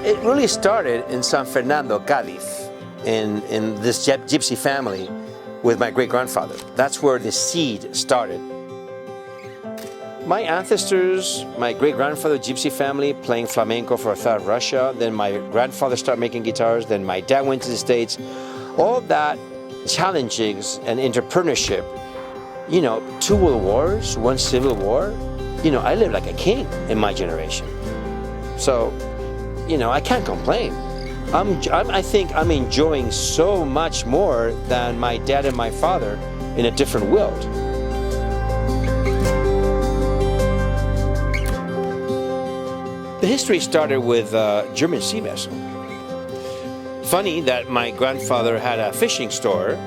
It really started in San Fernando, Cádiz, in this gypsy family with my great-grandfather. That's where the seed started. My ancestors, my great-grandfather, gypsy family, playing flamenco for South Russia. Then my grandfather started making guitars. Then my dad went to the States. All that challenges and entrepreneurship, you know, 2 world wars, 1 civil war, you know, I lived like a king in my generation. So, you know, I can't complain. I think I'm enjoying so much more than my dad and my father in a different world. The history started with a German sea vessel. Funny that my grandfather had a fishing store.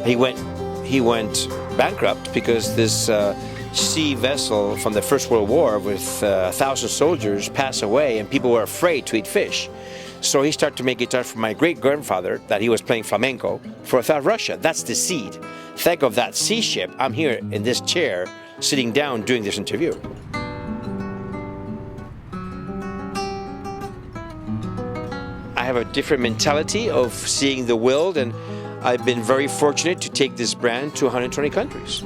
He went bankrupt because this sea vessel from the First World War with 1,000 soldiers passed away, and people were afraid to eat fish. So he started to make guitars for my great-grandfather that he was playing flamenco for South Russia. That's the seed. Think of that sea ship. I'm here in this chair, sitting down doing this interview. I have a different mentality of seeing the world, and I've been very fortunate to take this brand to 120 countries.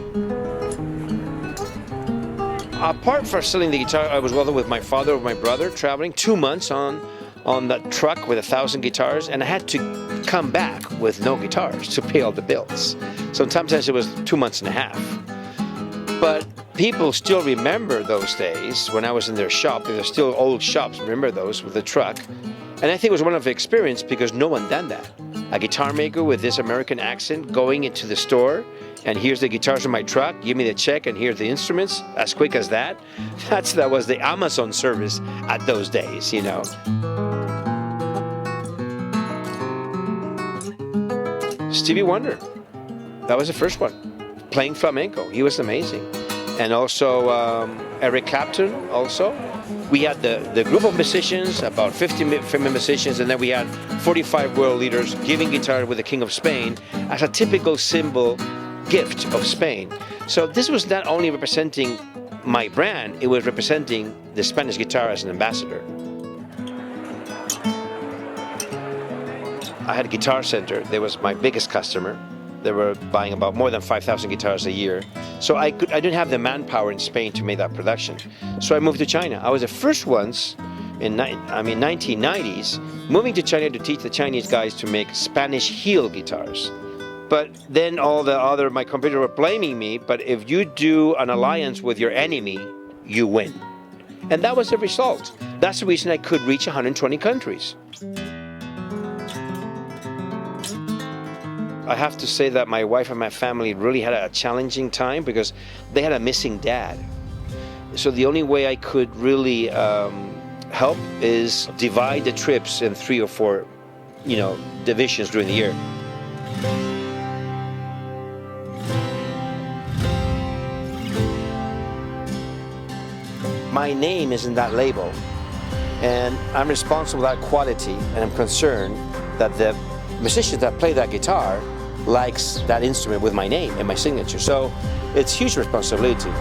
Apart from selling the guitar, I was with my father or my brother, traveling 2 months on that truck with 1,000 guitars, and I had to come back with no guitars to pay all the bills. So sometimes it was 2 months and a half. But people still remember those days when I was in their shop. There's still old shops, remember those, with the truck. And I think it was one of the experience because no one done that. A guitar maker with this American accent going into the store, and here's the guitars in my truck, give me the check, and here's the instruments, as quick as that. That was the Amazon service at those days, you know. Stevie Wonder, that was the first one, playing flamenco. He was amazing. And also Eric Clapton also. We had the group of musicians, about 50 female musicians, and then we had 45 world leaders giving guitar with the King of Spain as a typical symbol gift of Spain. So this was not only representing my brand, it was representing the Spanish guitar as an ambassador. I had a Guitar Center. They was my biggest customer. They were buying about more than 5,000 guitars a year. So I didn't have the manpower in Spain to make that production. So I moved to China. I was the first ones in 1990s moving to China to teach the Chinese guys to make Spanish heel guitars. But then my competitors were blaming me, but if you do an alliance with your enemy, you win. And that was the result. That's the reason I could reach 120 countries. I have to say that my wife and my family really had a challenging time because they had a missing dad. So the only way I could really help is divide the trips in 3 or 4, divisions during the year. My name is in that label, and I'm responsible for that quality, and I'm concerned that the musician that play that guitar likes that instrument with my name and my signature. So it's huge responsibility.